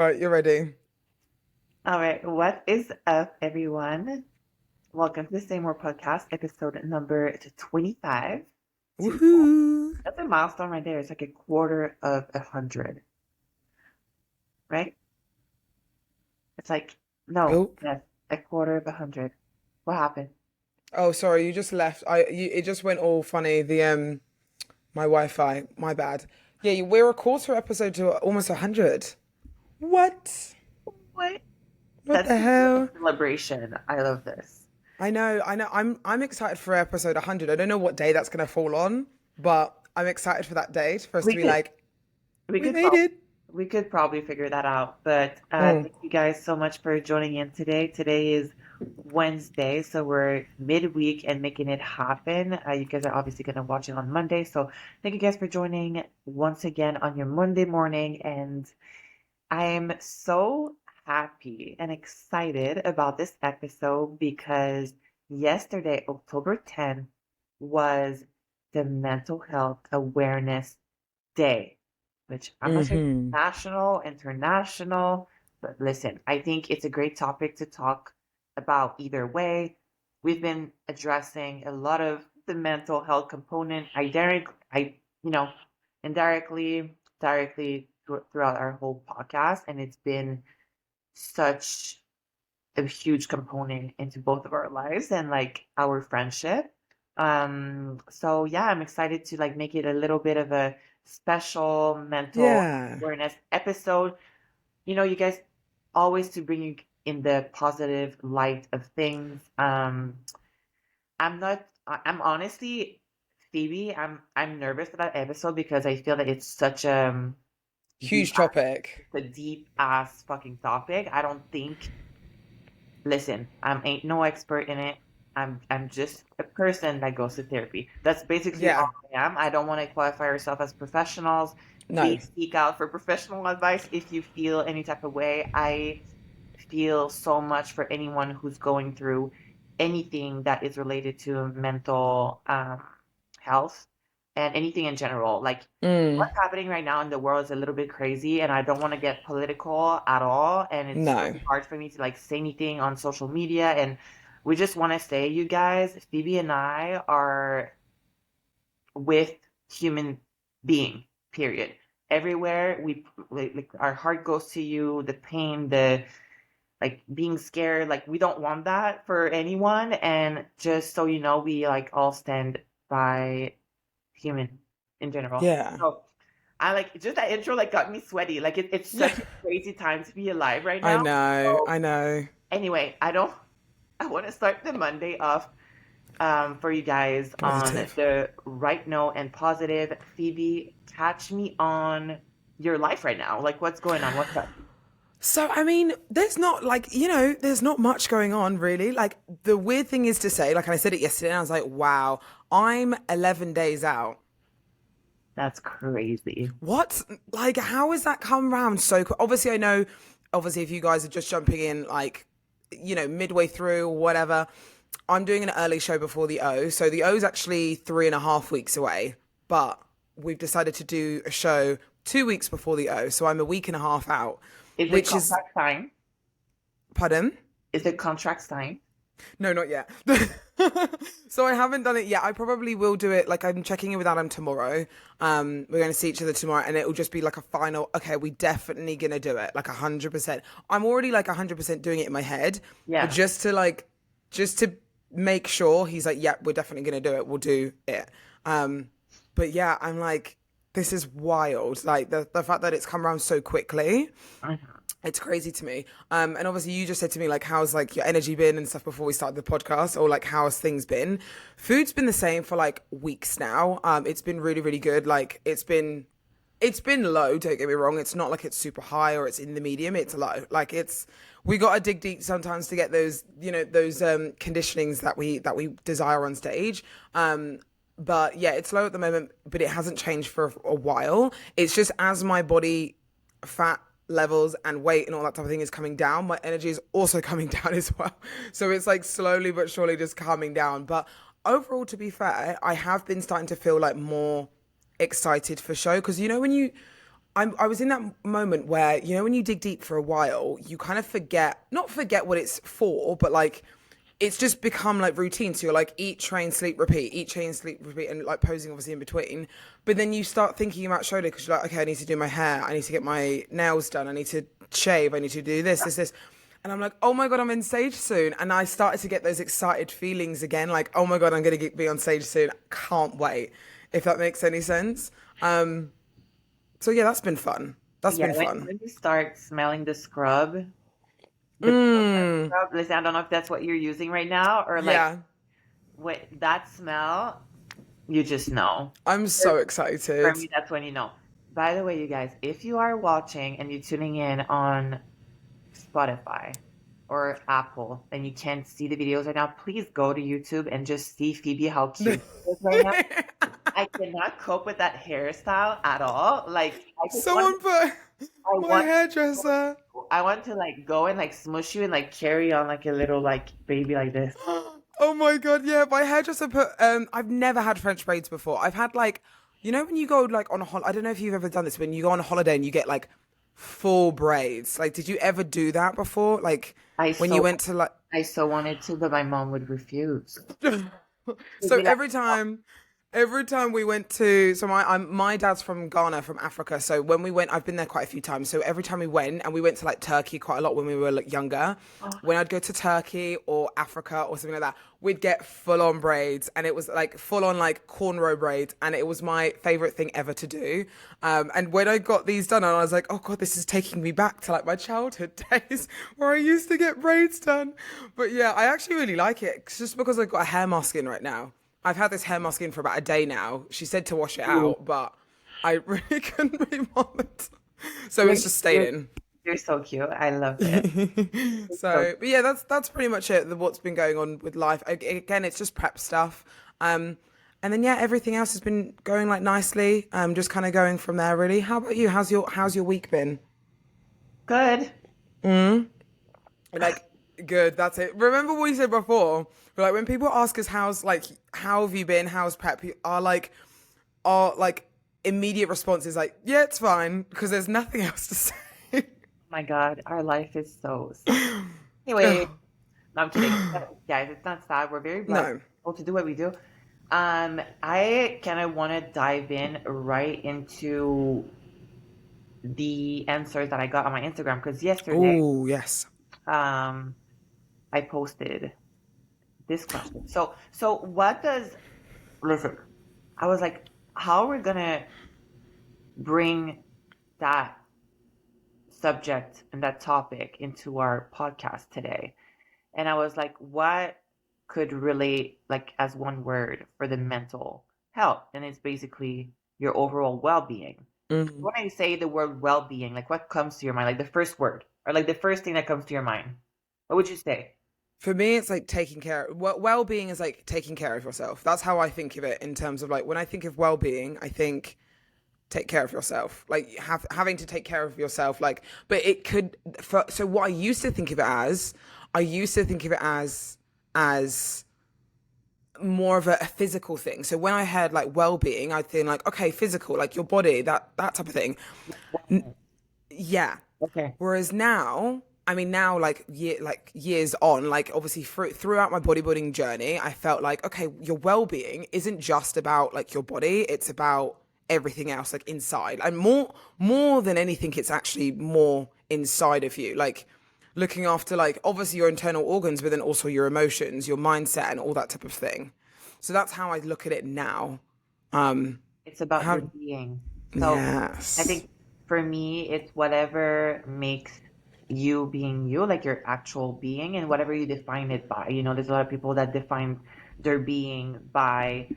Right, you're ready. All right, what is up, everyone? Welcome to the Say More podcast, episode number 25. Woohoo! That's a milestone right there. It's like a quarter of 100, right? It's like, no, Oh, yes, a quarter of 100. What happened? oh, sorry, you just left. It just went all funny. My Wi-Fi. My bad. Yeah, we're a quarter episode to almost 100. What? What? What That's the a hell? celebration. I love this. I know. I'm excited for episode 100. I don't know what day that's gonna fall on, but I'm excited for that date for us to We be could like, We we could made probably it. we could probably figure that out. But Mm. thank you guys so much for joining in today. Today is Wednesday, so we're midweek and making it happen. You guys are obviously going to watch it on Monday. So thank you guys for joining once again on your Monday morning. And I am so happy and excited about this episode because yesterday, October 10th, was the Mental Health Awareness Day, which I'm not sure if it's Mm-hmm. national, international, but listen, I think it's a great topic to talk about either way. We've been addressing a lot of the mental health component, you know, indirectly, directly throughout our whole podcast, and it's been such a huge component into both of our lives and like our friendship. So yeah, I'm excited to like make it a little bit of a special mental Yeah. awareness episode. You guys always to bring you in the positive light of things. I'm honestly, Phoebe, I'm nervous for that episode because I feel that it's such deep Huge topic. it's a deep ass fucking topic. I don't think Listen, I'm ain't no expert in it. I'm just a person that goes to therapy. That's basically all Yeah. I am. I don't want to qualify ourselves as professionals. No. Please seek out for professional advice if you feel any type of way. I feel so much for anyone who's going through anything that is related to mental health and anything in general. Like Mm. what's happening right now in the world is a little bit crazy, and I don't want to get political at all. And it's No. really hard for me to like say anything on social media. And we just want to say, you guys, Phoebe and I are with human being, period. Everywhere like our heart goes to you, the pain, the like being scared, like we don't want that for anyone. And just so you know, we like all stand by human in general. Yeah. So I like just that intro like got me sweaty. Like it's Yeah. such a crazy time to be alive right I now. know. So I know. anyway, I want to start the Monday off for you guys on Positive. the right note and positive. Phoebe, catch me on your life right now. Like what's going on? What's up? So, I mean, there's not like, there's not much going on really. Like, the weird thing is to say, like, and I said it yesterday, and I was like, wow, I'm 11 days out. That's crazy. What? Like, how has that come round so quick? Obviously, I know, obviously, if you guys are just jumping in, like, midway through or whatever, I'm doing an early show before the O. So the O is actually 3.5 weeks away, but we've decided to do a show 2 weeks before the O. So I'm a week and a half out, Is the which is, contract signed? pardon? Is the contract signed? No, not yet. So I haven't done it yet. I probably will do it. Like I'm checking in with Adam tomorrow. We're going to see each other tomorrow, and it will just be like a final. Okay, we definitely gonna do it. Like 100%. I'm already like 100% doing it in my head, but Yeah. just to make sure he's like, yeah, we're definitely gonna do it. We'll do it. But yeah, I'm like, this is wild. Like the fact that it's come around so quickly. Mhm. It's crazy to me. And obviously you just said to me, like, how's like your energy been and stuff before we started the podcast, or like how's things been? Food's been the same for like weeks now. It's been really, really good. Like it's been low, don't get me wrong. It's not like it's super high or it's in the medium. It's low. Like we gotta dig deep sometimes to get those, those conditionings that we desire on stage. But yeah, it's low at the moment, but it hasn't changed for a while. It's just as my body fat levels and weight and all that type of thing is coming down, my energy is also coming down as well. So it's like slowly but surely just coming down. But overall, to be fair, I have been starting to feel like more excited for show, because when you I was in that moment where, you know, when you dig deep for a while, you kind of forget, not forget what it's for, but like it's just become like routine. So you're like eat, train, sleep, repeat, eat, train, sleep, repeat, and like posing obviously in between. But then you start thinking about shoulder because you're like, okay, I need to do my hair, I need to get my nails done, I need to shave, I need to do this, this. And I'm like, oh my God, I'm in stage soon. And I started to get those excited feelings again, like, oh my God, I'm going to be on stage soon. Can't wait, if that makes any sense. So yeah, that's been fun. That's Yeah, been fun. when you start smelling the coconut Mmm. scrub, listen, I don't know if that's what you're using right now or like Yeah, what that smell, you just know. I'm For so for excited. me, that's when you know. By the way, you guys, if you are watching and you're tuning in on Spotify or Apple and you can't see the videos right now, please go to YouTube and just see Phoebe how cute she is right now. I cannot cope with that hairstyle at all. Like Someone put I my want hairdresser. I want to like go and like smush you and like carry on like a little like baby like this. Oh my God, yeah, my hairdresser put I've never had French braids before. I've had like, you know when you go like on a I don't know if you've ever done this, when you go on a holiday and you get like full braids. Like did you ever do that before? Like I when you so went to like I so wanted to, but my mom would refuse. She'd so be like, "Oh, every time we went to, so my dad's from Ghana, from Africa. So when we went, I've been there quite a few times. So every time we went, and we went to like Turkey quite a lot when we were like younger. oh, When I'd go to Turkey or Africa or something like that, we'd get full on braids, and it was like full on like cornrow braids, and it was my favorite thing ever to do. And when I got these done, and I was like, oh God, this is taking me back to like my childhood days where I used to get braids done. But yeah, I actually really like it, just because I've got a hair mask in right now. I've had this hair mask in for about a day now. She said to wash it ooh, out, but I really couldn't be bothered. So you're, it's just stayed you're in. you're so cute. I love it. So So, but yeah, that's pretty much it. What's been going on with life. Again, it's just prep stuff. Um, and then yeah, everything else has been going like nicely. Just kind of going from there, really. How about you? How's your week been? good. Like, good. That's it. Remember what you said before? Like when people ask us how's like how have you been? How's prep? Our immediate response is like, yeah, it's fine because there's nothing else to say. My God, our life is so sad. Anyway, no, I'm kidding. Guys, it's not sad. We're very blessed No. to do what we do. I kind of want to dive in right into the answers that I got on my Instagram because yesterday, Oh, yes. um, I posted this question. So what does, listen, I was like, how are we gonna bring that subject and that topic into our podcast today? And I was like, what could relate like as one word for the mental health? And it's basically your overall well-being. Mhm. When I say the word well-being, like what comes to your mind? Like the first word or like the first thing that comes to your mind? What would you say? For me, it's like taking care. Well-being is like taking care of yourself. That's how I think of it in terms of like when I think of well-being, I think take care of yourself, like having to take care of yourself, like, but it could so what I used to think of it as, as more of a physical thing. So when I heard like well-being, I'd think like, okay, physical, like your body, that type of thing. Yeah. Okay. Whereas now, I mean, now like years on, like obviously throughout my bodybuilding journey, I felt like okay, your well-being isn't just about like your body; it's about everything else, like inside, and more than anything, it's actually more inside of you, like looking after like obviously your internal organs, but then also your emotions, your mindset, and all that type of thing. So that's how I look at it now. Um, It's about your how being. So I Yes. think for me, it's whatever makes you being you, like your actual being, and whatever you define it by. You know, there's a lot of people that define their being by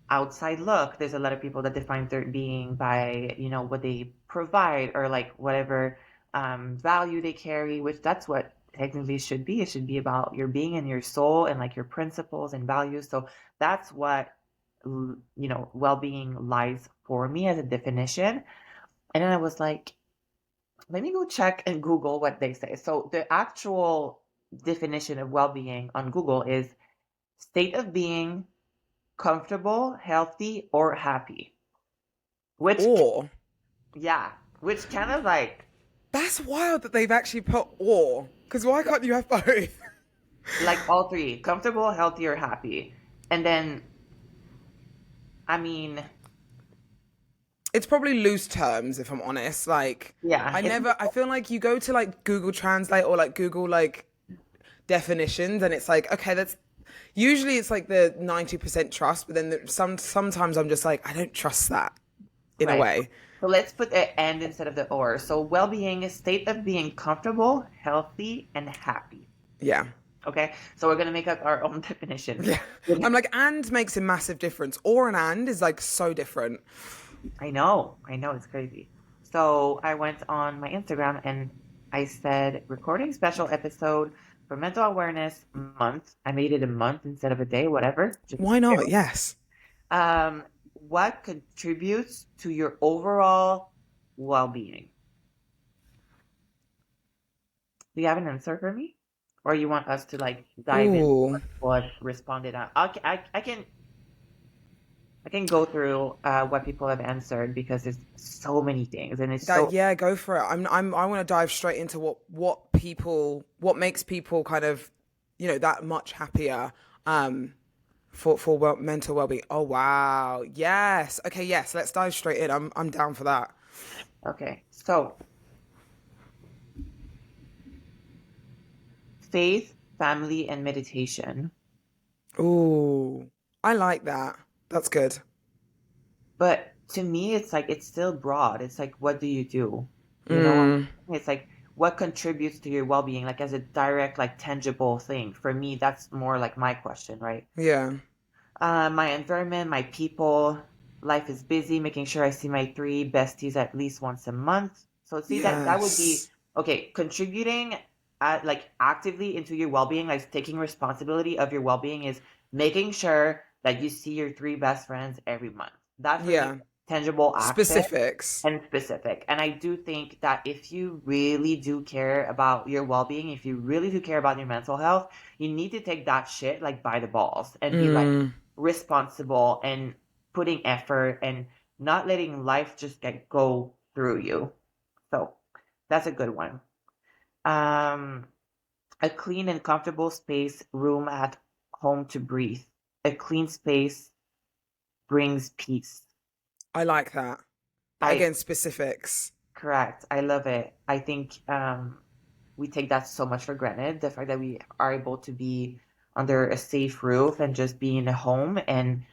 outside look. There's a lot of people that define their being by, you know, what they provide or like whatever value they carry, which that's what technically should be. It should be about your being and your soul and like your principles and values. So that's what, you know, well-being lies for me as a definition. And then I was like, let me go check and Google what they say. So the actual definition of well-being on Google is state of being comfortable, healthy, or happy. Which Or. Yeah, which kind of like That's wild that they've actually put or. Because why can't you have both? all three, comfortable, healthy, or happy. And then, I mean, It's probably loose terms, if I'm honest. Like, yeah, it's I feel like you go to like Google Translate or like Google like definitions and it's like, okay, that's usually it's like the 90% trust, but then sometimes I'm just like, I don't trust that in a right. way. So let's put the and instead of the or. So well-being is state of being comfortable, healthy, and happy. Yeah. Okay, so we're gonna make up our own definition. Yeah. I'm like, and makes a massive difference. Or an and is like so different. I know, it's crazy. So I went on my Instagram and I said recording special episode for Mental Awareness Month. I made it a month instead of a day, whatever. Just Why not? Yes. what contributes to your overall well-being? Do you have an answer for me? Or you want us to like dive into Ooh. what responded on? I can go through what people have answered because there's so many things and it's That so yeah, go for it. I want to dive straight into what makes people kind of, that much happier for mental well-being. Oh wow. Yes. Okay, yes, let's dive straight in. I'm down for that. okay. So faith, family, and meditation. Ooh. I like that. That's good. But to me, it's like it's still broad. It's like, what do you do? You know, Mm, it's like what contributes to your well-being, like as a direct, like tangible thing. For me, that's more like my question, right? yeah. My environment, my people, life is busy, making sure I see my three besties at least once a month. So see that would be Yes. okay, contributing like actively into your well-being, like taking responsibility of your well-being is making sure that you see your three best friends every month. That for me is Yeah. tangible action Specifics. and specific. And I do think that if you really do care about your well-being, if you really do care about your mental health, you need to take that shit like by the balls and be like Mm, responsible and putting effort and not letting life just get go through you. So that's a good one. Um, a clean and comfortable space, room at home to breathe. A clean space brings peace. I like that. But I again, specifics. correct. I love it. I think we take that so much for granted. The fact that we are able to be under a safe roof and just be in a home and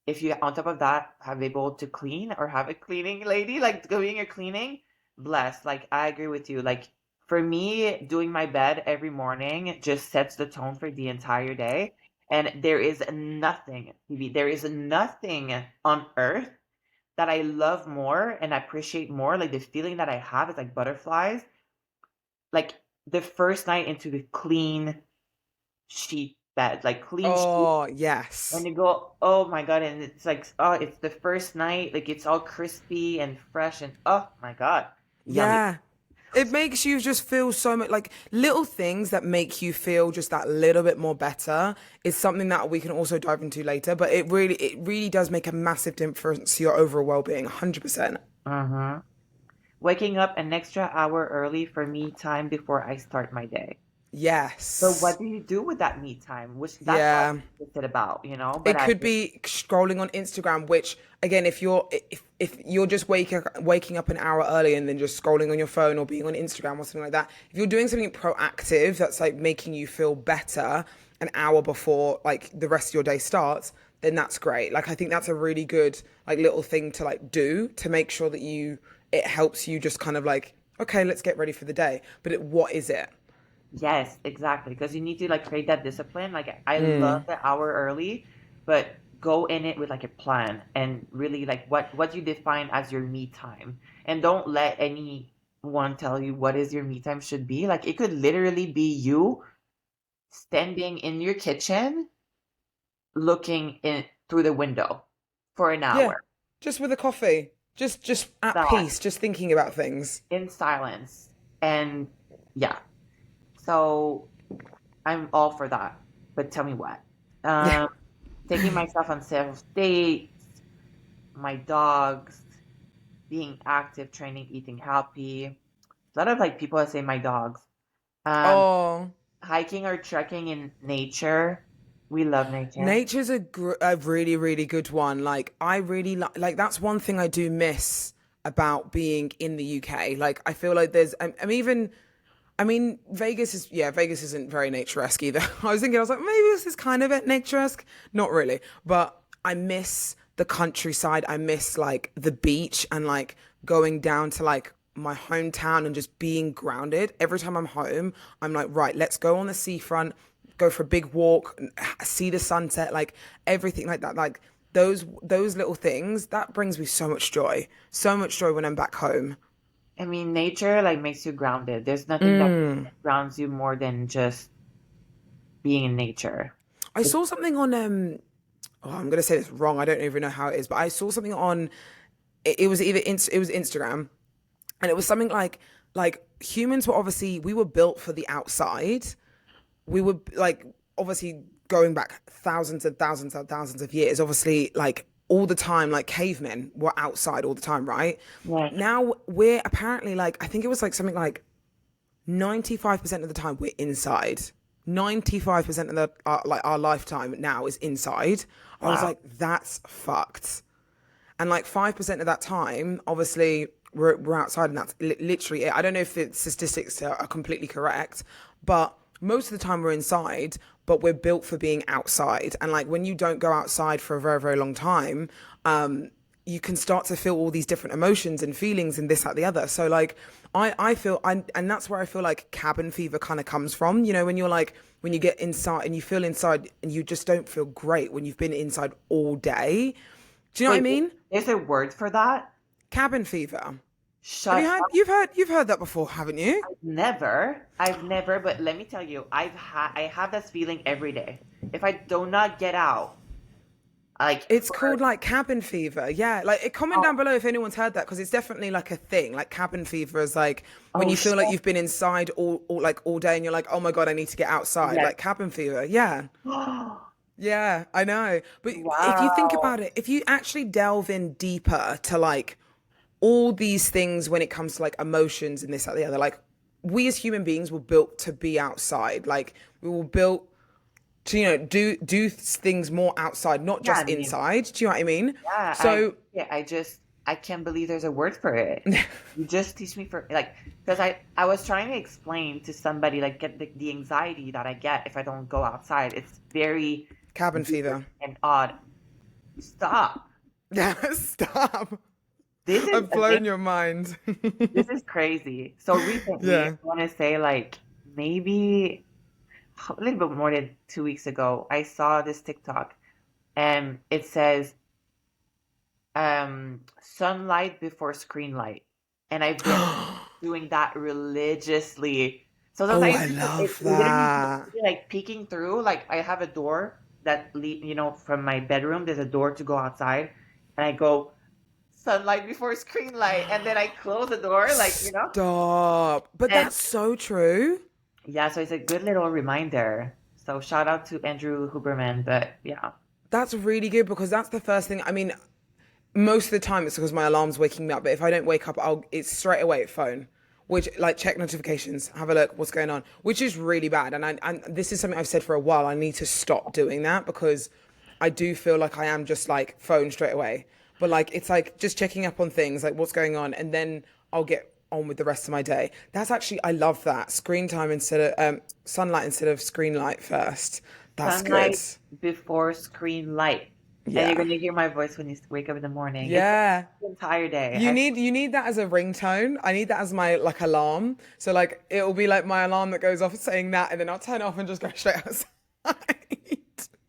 if you on top of that have able to clean or have a cleaning lady like doing your cleaning, blessed. Like I agree with you. Like for me, doing my bed every morning just sets the tone for the entire day. And there is nothing, Phoebe, there is nothing on earth that I love more and appreciate more. Like the feeling that I have is like butterflies. Like the first night into the clean sheet bed, like clean sheet Oh, and yes. you go, oh my God, and it's like, oh, it's the first night, like it's all crispy and fresh, and oh my God, yummy. Yeah. It makes you just feel so much like little things that make you feel just that little bit more better is something that we can also dive into later. But it really does make a massive difference to your overall well-being, 100%. Mm-hmm. Waking up an extra hour early for me time before I start my day. So what Yes. do you do with that me time? Which that's what Yeah. it's about, But It I could be scrolling on Instagram, which again, if you're just waking up an hour early and then just scrolling on your phone or being on Instagram or something like that, if you're doing something proactive that's like making you feel better an hour before like the rest of your day starts, then that's great. Like I think that's a really good like little thing to like do to make sure that it helps you just kind of like, okay, let's get ready for the day. But what is it? yes, exactly. Because you need to like create that discipline. Like I love the hour early, but go in it with like a plan and really like what you define as your me time. And don't let anyone tell you what is your me time should be. Like it could literally be you standing in your kitchen looking in through the window for an Yeah, hour. just with a coffee, just at That peace, just thinking about things. in silence. And yeah. So I'm all for that. But tell me what. Yeah. Taking myself on several dates, my dogs, being active, training, eating healthy. A lot of like people that say my dogs. Um, Oh, Hiking or trekking in nature. We love nature. nature's a really, really good one. Like, I really like that's one thing I do miss about being in the UK. Like, I feel like I'm even, I mean, Vegas isn't very nature-esque either. I was like, maybe this is kind of it nature-esque. Not really. But I miss the countryside. I miss like the beach and like going down to like my hometown and just being grounded. Every time I'm home, I'm like, right, let's go on the seafront, go for a big walk, see the sunset, like everything like that. Like those little things, that brings me so much joy. So much joy when I'm back home. I mean, nature like makes you grounded. There's nothing that grounds you more than just being in nature. I saw something on oh, I'm gonna say this wrong. I don't even know how it is, but I saw something on. It was it was Instagram, and it was something like humans were obviously we were built for the outside. We were like obviously going back thousands and thousands and thousands of years. Obviously, like all the time, like cavemen were outside all the time, right? Yes. Now we're apparently like I think it was like something like 95% of the time we're inside. 95% of like our lifetime now is inside. I was Wow. like, that's fucked. And like 5% of that time, obviously, we're outside, and that's literally it. I don't know if the statistics are completely correct, but most of the time we're inside, but we're built for being outside. And like when you don't go outside for a very, very long time, you can start to feel all these different emotions and feelings and this, that, the other. So like I feel, and that's where I feel like cabin fever kind of comes from. You know, when you're like, when you get inside and you feel inside and you just don't feel great when you've been inside all day. Do you know what I Wait, mean? there's a word for that? Cabin fever. Have you Shut heard? up. You've heard that before, haven't you? I've never, but let me tell you, I have this feeling every day. If I do not get out, like It's for called like cabin fever. Yeah, like comment oh, down below if anyone's heard that because it's definitely like a thing. Like cabin fever is like when oh you feel shit. like you've been inside all day and you're like, oh my god, I need to get outside. Yes. Like cabin fever. Yeah, yeah, I know. But if you think Wow. about it, if you actually delve in deeper to like all these things when it comes to like emotions and this, that, the other, like we as human beings were built to be outside. Like we were built to do things more outside, not Yeah, I just mean, inside. Do you know what I mean? yeah, So I can't believe there's a word for it. You just teach me for like because I was trying to explain to somebody like get the anxiety that I get if I don't go outside. It's very cabin weird fever. and odd. Stop. Yeah, stop. This is I've blown your mind. this is crazy. So recently, I Yeah. want to say like maybe a little bit more than 2 weeks ago, I saw this TikTok and it says sunlight before screen light. And I've been doing that religiously. So Oh, sometimes I it love literally that. like peeking through, like I have a door that lead, from my bedroom, there's a door to go outside, and I go sunlight before screen light, and then I close the door, Stop. But and that's so true. yeah, so it's a good little reminder. So shout out to Andrew Huberman, but yeah. That's really good because that's the first thing. I mean, most of the time it's because my alarm's waking me up, but if I don't wake up, it's straight away at phone, which like check notifications, have a look, what's going on, which is really bad. And this is something I've said for a while. I need to stop doing that because I do feel like I am just like phone straight away. But like it's like just checking up on things, like what's going on, and then I'll get on with the rest of my day. That's actually I love that screen time instead of sunlight instead of screen light first. That's good. Sunlight before screen light. And you're Yeah. gonna hear my voice when you wake up in the morning. It's like Yeah. the entire day. You need that as a ringtone. I need that as my like alarm. So like it'll be like my alarm that goes off saying that, and then I'll turn it off and just go straight outside.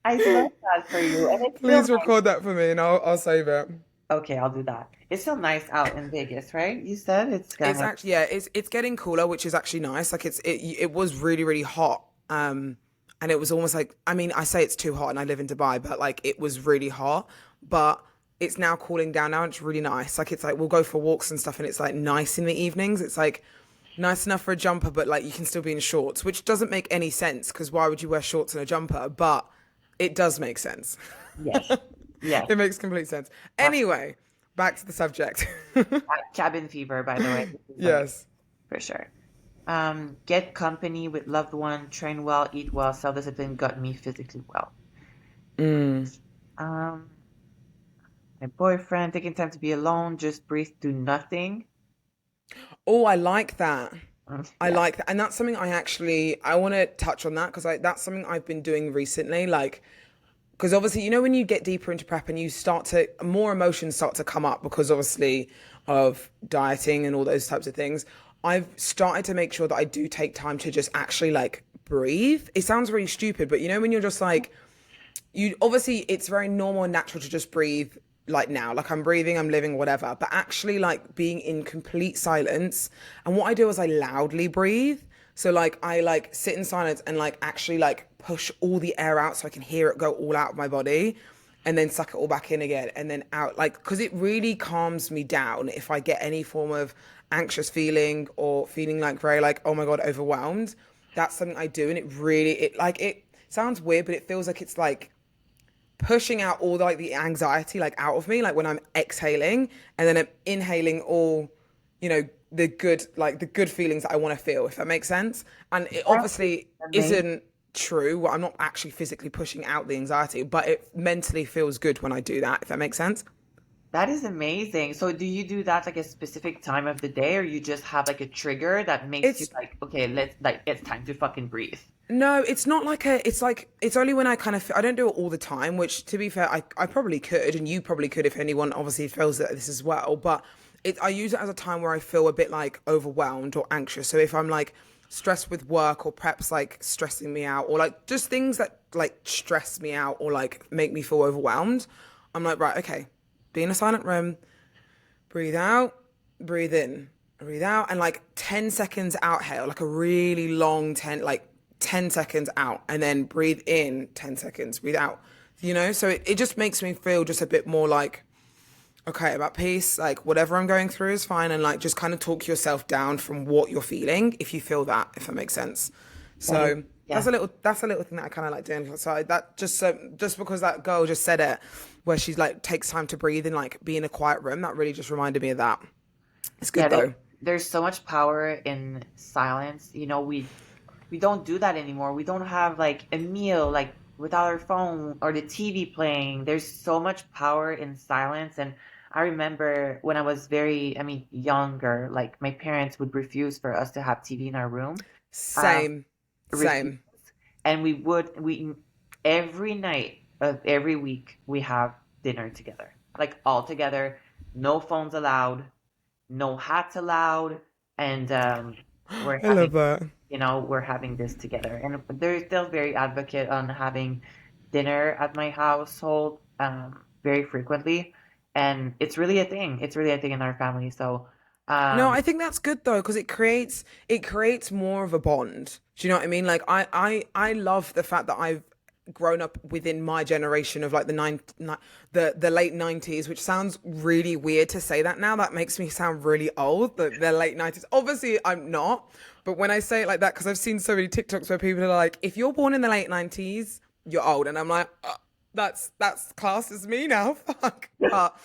I love that for you. And it's still Please nice. record that for me, and I'll save it. Okay, I'll do that. It's still nice out in Vegas, right? You said it's It's gonna. actually it's getting cooler, which is actually nice. Like it was really really hot. And it was almost like I mean I say it's too hot, and I live in Dubai, but like it was really hot, but. It's now cooling down now and it's really nice. Like it's like we'll go for walks and stuff and it's like nice in the evenings. It's like nice enough for a jumper, but like you can still be in shorts, which doesn't make any sense because why would you wear shorts and a jumper? But it does make sense. Yes. Yes. It makes complete sense. Uh, Anyway, back to the subject. Cabin fever, by the way. This is like Yes. for sure. Get company with loved one, train well, eat well, self-discipline got me physically well. Mm. Um, my boyfriend, taking time to be alone, just breathe, do nothing. Oh, I like that. I Yeah. like that. And that's something I want to touch on that because that's something I've been doing recently. Like, because obviously, when you get deeper into prep and you start to, more emotions start to come up because obviously of dieting and all those types of things. I've started to make sure that I do take time to just actually like breathe. It sounds really stupid, but when you're just like, you obviously it's very normal and natural to just breathe like now, like I'm breathing, I'm living, whatever, but actually like being in complete silence. And what I do is I loudly breathe. So like I like sit in silence and like actually like push all the air out so I can hear it go all out of my body and then suck it all back in again and then out, like, because it really calms me down if I get any form of anxious feeling or feeling like very like, oh my god, overwhelmed. That's something I do, and it sounds weird, but it feels like it's like pushing out all the anxiety like out of me, like when I'm exhaling, and then I'm inhaling all, the good feelings that I want to feel, if that makes sense. And it That is obviously amazing. isn't true. Well, I'm not actually physically pushing out the anxiety, but it mentally feels good when I do that, if that makes sense. That is amazing. So do you do that like a specific time of the day, or you just have like a trigger that makes you It's like, okay, let's like it's time to fucking breathe. No, it's not like it's like, it's only when I don't do it all the time, which to be fair, I probably could, and you probably could if anyone obviously feels that this as well. But I use it as a time where I feel a bit like overwhelmed or anxious. So if I'm like stressed with work or perhaps like stressing me out or like just things that like stress me out or like make me feel overwhelmed, I'm like, right, okay, be in a silent room, breathe out, breathe in, breathe out, and like 10 seconds outhale, like a really long 10 seconds out, and then breathe in 10 seconds, breathe out, So it just makes me feel just a bit more like, okay, I'm at peace, like whatever I'm going through is fine, and like just kind of talk yourself down from what you're feeling if you feel that, if that makes sense. That is, So yeah. that's a little thing that I kind of like doing. So that just because that girl just said it, where she's like takes time to breathe and like be in a quiet room, that really just reminded me of that. It's Yeah, good though. there's so much power in silence. We don't do that anymore. We don't have like a meal like without our phone or the TV playing. There's so much power in silence. And I remember when I was very, I mean, younger, like my parents would refuse for us to have TV in our room. Um, Same, refuse. same. And we every night of every week we have dinner together, like all together, no phones allowed, no hats allowed, and we're I having love that. we're having this together. And they're still very advocate on having dinner at my household very frequently, and it's really a thing. It's really a thing in our family. So No, um, I think that's good though because it creates more of a bond. Do you know what I mean? Like I love the fact that I've grown up within my generation of like the late 90s, which sounds really weird to say that now. That makes me sound really old. The late 90s. Obviously, I'm not, but when I say it like that, because I've seen so many TikToks where people are like, "If you're born in the late 90s, you're old," and I'm like, that's classed as me now. Fuck. But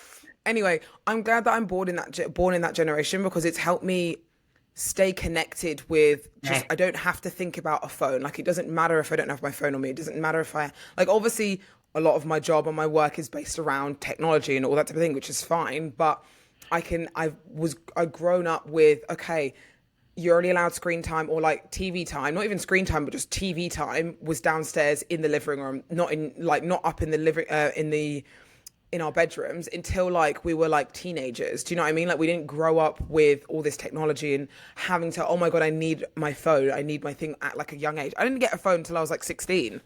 anyway, I'm glad that I'm born in that generation because it's helped me stay connected with just, I don't have to think about a phone. Like it doesn't matter if I don't have my phone on me. It doesn't matter if I like obviously a lot of my job and my work is based around technology and all that type of thing, which is fine. But I've grown up with, okay, you're only allowed screen time or like TV time, not even screen time, but just TV time was downstairs in the living room, not up in the living in our bedrooms until like we were like teenagers. Do you know what I mean? Like we didn't grow up with all this technology and having to, oh my god, I need my phone, I need my thing at like a young age. I didn't get a phone until I was like 16,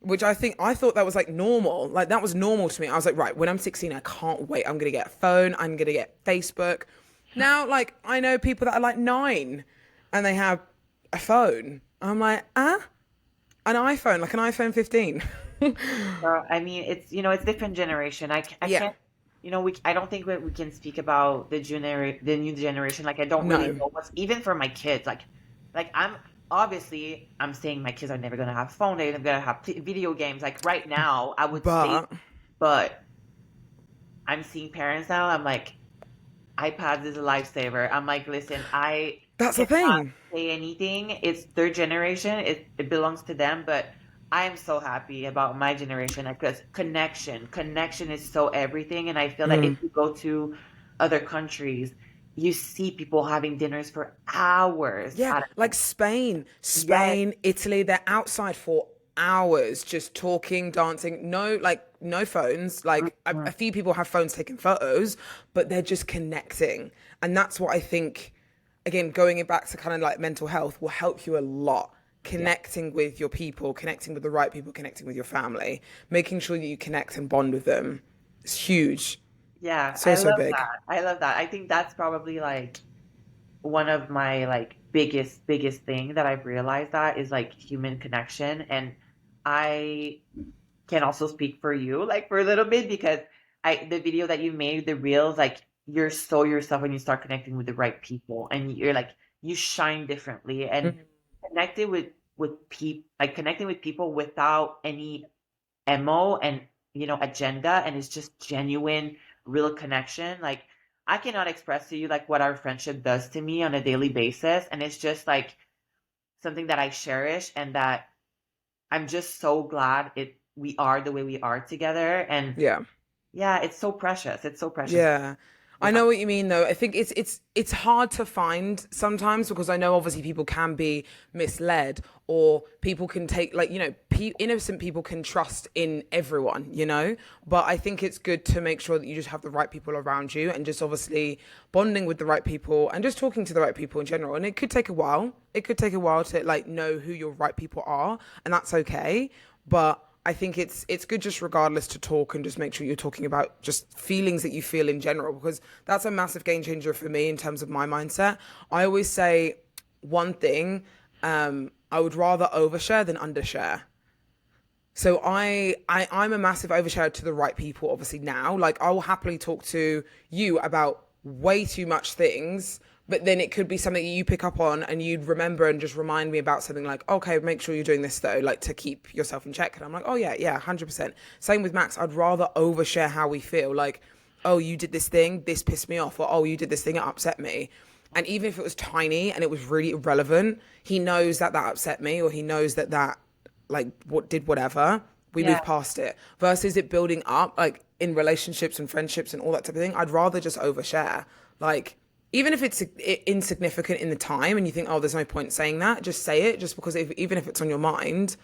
which I thought that was like normal. Like that was normal to me. I was like, right, when I'm 16, I can't wait. I'm gonna get a phone. I'm gonna get Facebook. Now, like I know people that are like 9 and they have a phone. I'm like, an iPhone, like an iPhone 15. I mean, it's different generation. I Yeah, can't, I don't think we can speak about the new generation. Like, I don't really no, know what's even for my kids. Like I'm saying my kids are never gonna have phone. They're never gonna have video games. Like right now, I would say, but but I'm seeing parents now. I'm like, iPads is a lifesaver. I'm like, listen, I That's the cannot thing. say anything. It's their generation. It belongs to them. But I am so happy about my generation because connection is so everything. And I feel that if Mm. you go to other countries, you see people having dinners for hours Yeah, at a like time. Yes. Spain, Italy, they're outside for hours just talking, dancing. No, like no phones. Like a Mhm. few people have phones taking photos, but they're just connecting. And that's what I think, again, going it back to kind of like mental health will help you a lot. Yeah. Connecting with your people, connecting with the right people, connecting with your family, making sure that you connect and bond with them. It's huge. Yeah. So, I so love big. that. I love that. I think that's probably like one of my like biggest thing that I've realized that is like human connection. And I can also speak for you like for a little bit because I the video that you made, the reels, like you're so yourself when you start connecting with the right people and you're like you shine differently and Mhm. connected with people like connecting with people without any MO and agenda, and it's just genuine real connection. Like I cannot express to you like what our friendship does to me on a daily basis, and it's just like something that I cherish and that I'm just so glad it we are the way we are together. And Yeah. yeah, it's so precious. It's so precious. Yeah. I Yeah. know what you mean though. I think it's hard to find sometimes because I know obviously people can be misled or people can take like innocent people can trust in everyone, but I think it's good to make sure that you just have the right people around you and just obviously bonding with the right people and just talking to the right people in general. And it could take a while. It could take a while to like know who your right people are, and that's okay. But I think it's good just regardless to talk and just make sure you're talking about just feelings that you feel in general because that's a massive game changer for me in terms of my mindset. I always say one thing, I would rather overshare than undershare. So I'm a massive oversharer to the right people obviously now. Like I will happily talk to you about way too much things, but then it could be something you pick up on and you'd remember and just remind me about something like, okay, make sure you're doing this though, like to keep yourself in check. And I'm like, oh yeah, yeah, 100%. Same with Max. I'd rather overshare how we feel. Like, oh, you did this thing, this pissed me off, or oh, you did this thing, it upset me. And even if it was tiny and it was really irrelevant, he knows that that upset me, or he knows that that like what did whatever, we Yeah. move past it versus it building up like in relationships and friendships and all that type of thing. I'd rather just overshare, like even if it's insignificant in the time and you think, oh, there's no point saying that, just say it, just because even if it's on your mind.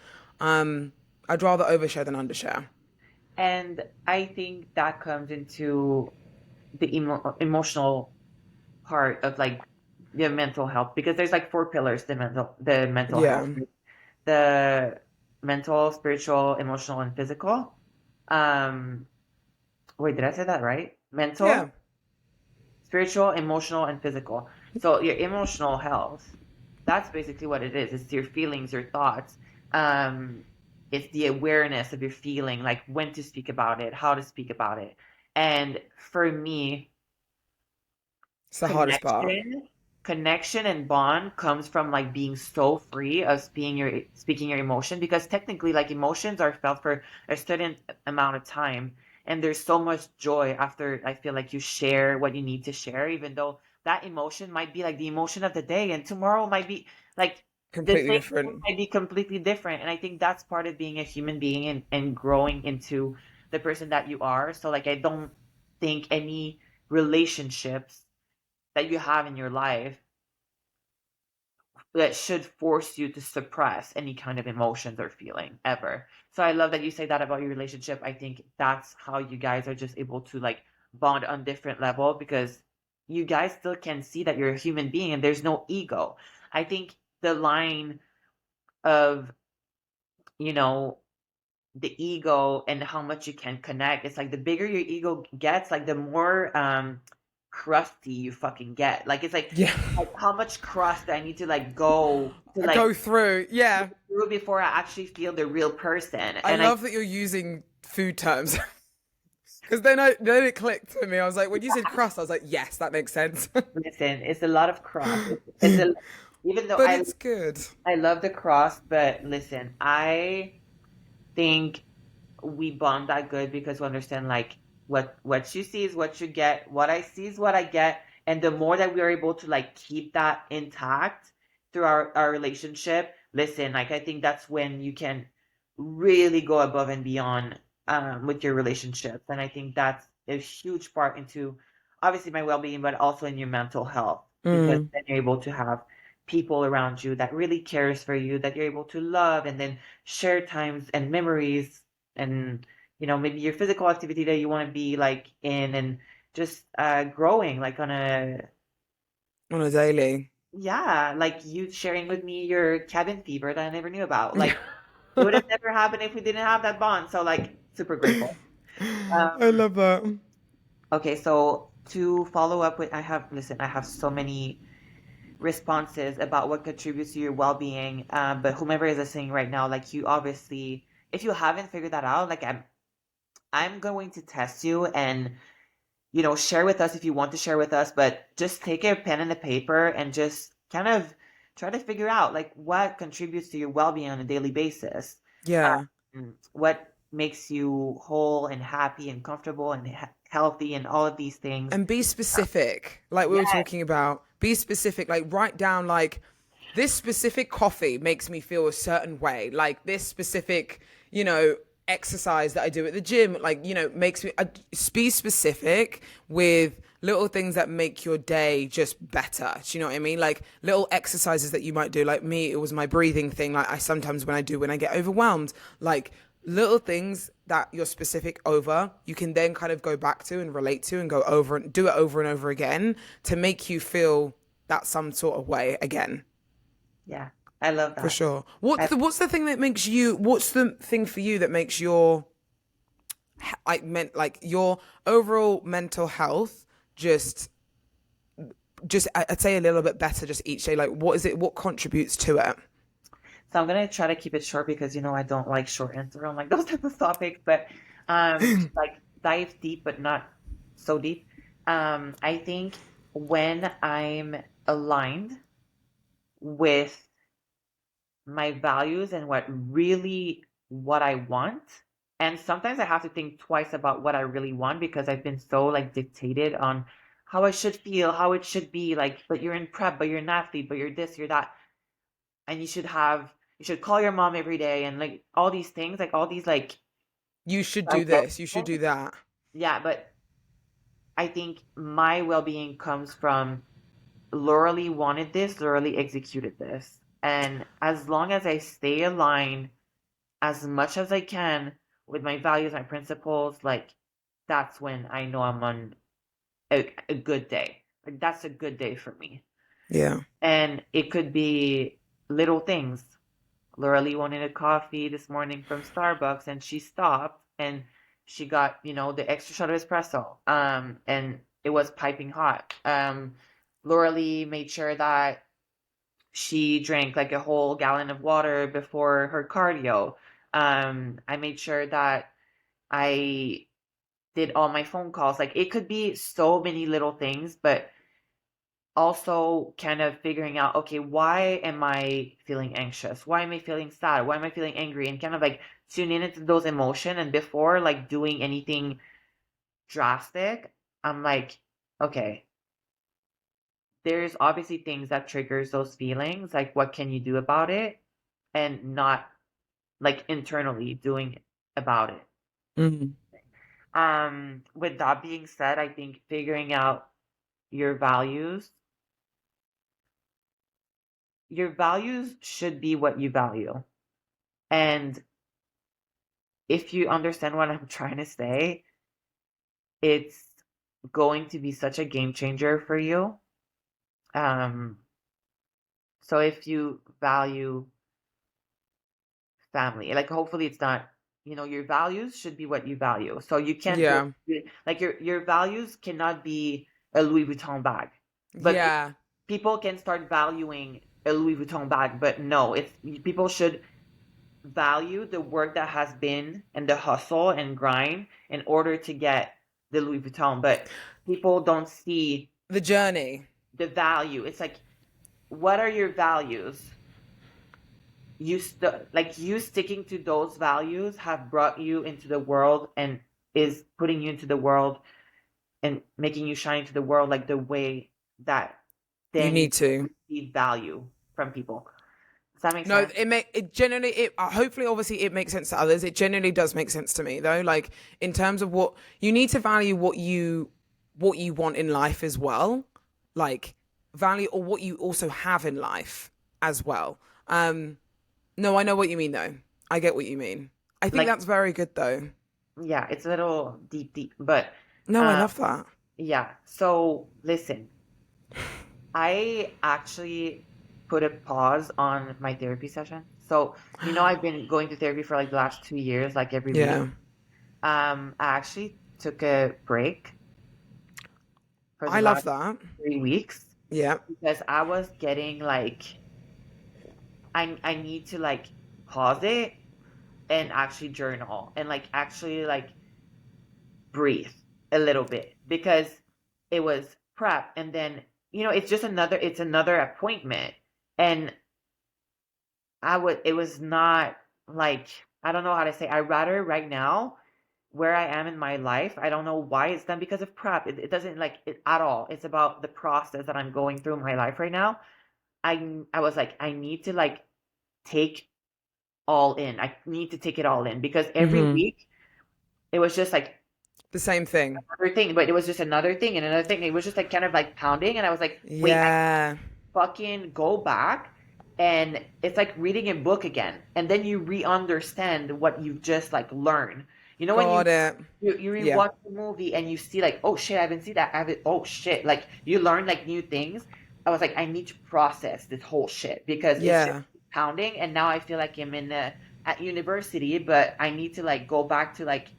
I'd rather overshare than undershare. And I think that comes into the emotional part of like the mental health because there's like four pillars the mental health, Yeah, the mental, spiritual, emotional, and physical. Um, wait, did I say that right? yeah, Mental, spiritual, emotional, and physical. So your emotional health, that's basically what it is. It's your feelings, your thoughts. Um, it's the awareness of your feeling, like when to speak about it, how to speak about it. And for me, it's the hardest part. connection and bond comes from like being so free of speaking your emotion because technically like emotions are felt for a certain amount of time and there's so much joy after I feel like you share what you need to share even though that emotion might be like the emotion of the day and tomorrow might be like the Completely same different. might be completely different and I think that's part of being a human being and growing into the person that you are so like I don't think any relationships that you have in your life that should force you to suppress any kind of emotions or feeling ever. So I love that you say that about your relationship. I think that's how you guys are just able to like bond on different level because you guys still can see that you're a human being and there's no ego. I think the line of, you know, the ego and how much you can connect. It's like the bigger your ego gets, like the more crusty you fucking get. Like it's Yeah. like how much crust do I need to like go to I like go through. Yeah. through before I actually feel the real person. I And I love that you're using food terms. Because then it clicked for me. I was like, when you said crust, I was like, yes, that makes sense. listen, it's a lot of crust. It's a even though But it's good. I love the crust, but listen, I think we bond that good because we understand like what you see is what you get. What I see is what I get. And the more that we are able to like keep that intact through our relationship, listen, like I think that's when you can really go above and beyond with your relationships. And I think that's a huge part into obviously my well-being, but also in your mental health, because Mm. then you're able to have people around you that really cares for you, that you're able to love, and then share times and memories, and maybe your physical activity that you want to be like in, and just growing like on a, On a daily. yeah, like you sharing with me your cabin fever that I never knew about. Like it would have never happened if we didn't have that bond. So like super grateful. I Um, love that. okay, so to follow up with, listen, I have so many responses about what contributes to your well-being. But whomever is listening right now, like you obviously, if you haven't figured that out, like I'm going to test you, and share with us if you want to share with us, but just take a pen and a paper and just kind of try to figure out like what contributes to your well-being on a daily basis. Yeah. What makes you whole and happy and comfortable and healthy and all of these things. And be specific, like we were Yeah, talking about. Be specific, like write down, like, this specific coffee makes me feel a certain way. Like, this specific, exercise that I do at the gym, like, makes me. Be specific with little things that make your day just better. Do you know what I mean? Like, little exercises that you might do. Like me, it was my breathing thing. Like, I sometimes when I get overwhelmed, like, little things that you're specific over, you can then kind of go back to and relate to and go over and do it over and over again to make you feel that some sort of way again. yeah, I love For that. sure. I, What's the thing that makes you, what's the thing for you that makes your, like, meant like your overall mental health just I'd say a little bit better just each day? Like, what is it, what contributes to it? so I'm gonna try to keep it short because I don't like short answer on like those type of topics, but to like dive deep but not so deep. I think when I'm aligned with my values and what I want. And sometimes I have to think twice about what I really want because I've been so like dictated on how I should feel, how it should be like, but you're in prep, but you're an athlete, but you're this, you're that. And you should call your mom every day and like all these things, like all these like You should do identity this, you should do things. that. Yeah, but I think my well-being comes from Lauralie wanted this, Lauralie executed this. And as long as I stay aligned as much as I can with my values, my principles, like that's when I know I'm on a good day. Like that's a good day for me. Yeah. And it could be little things. Laura Lee wanted a coffee this morning from Starbucks and she stopped and she got, the extra shot of espresso. And it was piping hot. Laura Lee made sure that she drank like a whole gallon of water before her cardio. I made sure that I did all my phone calls. Like it could be so many little things, but also kind of figuring out, okay, why am I feeling anxious? Why am I feeling sad? Why am I feeling angry? And kind of like tune in into those emotions. And before like doing anything drastic, I'm like, okay, there's obviously things that triggers those feelings. Like what can you do about it? And not like internally doing about it. Mm. With that being said, I think figuring out your values, your values should be what you value. And if you understand what I'm trying to say, it's going to be such a game changer for you. Um, so if you value family, like hopefully it's not, your values should be what you value. So you can't go Yeah. like your values cannot be a Louis Vuitton bag. But Yeah. people can start valuing a Louis Vuitton bag, but no, it's people should value the work that has been and the hustle and grind in order to get the Louis Vuitton. But people don't see The journey. the value. It's like, what are your values? Like you sticking to those values have brought you into the world, and is putting you into the world and making you shine into the world like the way that You then you need to. receive value from people. Does that make No, sense? it generally it hopefully obviously it makes sense to others. It generally does make sense to me though. Like in terms of what you need to value, what you want in life as well. Like value or what you also have in life as well. No, I know what you mean though. I get what you mean. I think Like, that's very good though. yeah, it's a little deep, but No, I uh, love that. yeah. So listen, I actually put a pause on my therapy session. So, I've been going to therapy for like the last 2 years, like every week. Yeah, I actually took a break for the I love last that. 3 weeks Yeah, because I was getting like, I need to like pause it and actually journal and like actually like breathe a little bit because it was prep and then it's another appointment and it was not like, I don't know how to say, I rather right now where I am in my life, I don't know why it's done because of prep. It doesn't like it at all. It's about the process that I'm going through in my life right now. I was like, I need to like take all in. I need to take it all in because every week it was just like the same thing. another thing, but it was just another thing and another thing. It was just like kind of like pounding, and I was like, wait, I Yeah, fucking go back, and it's like reading a book again, and then you re-understand what you've just like learned. When got it. you Yeah, rewatch the movie and you see like, oh shit, I haven't seen that. I haven't. Oh shit, like you learn like new things. I was like, I need to process this whole shit because it's just yeah. pounding, and now I feel like I'm at university, but I need to like go back to like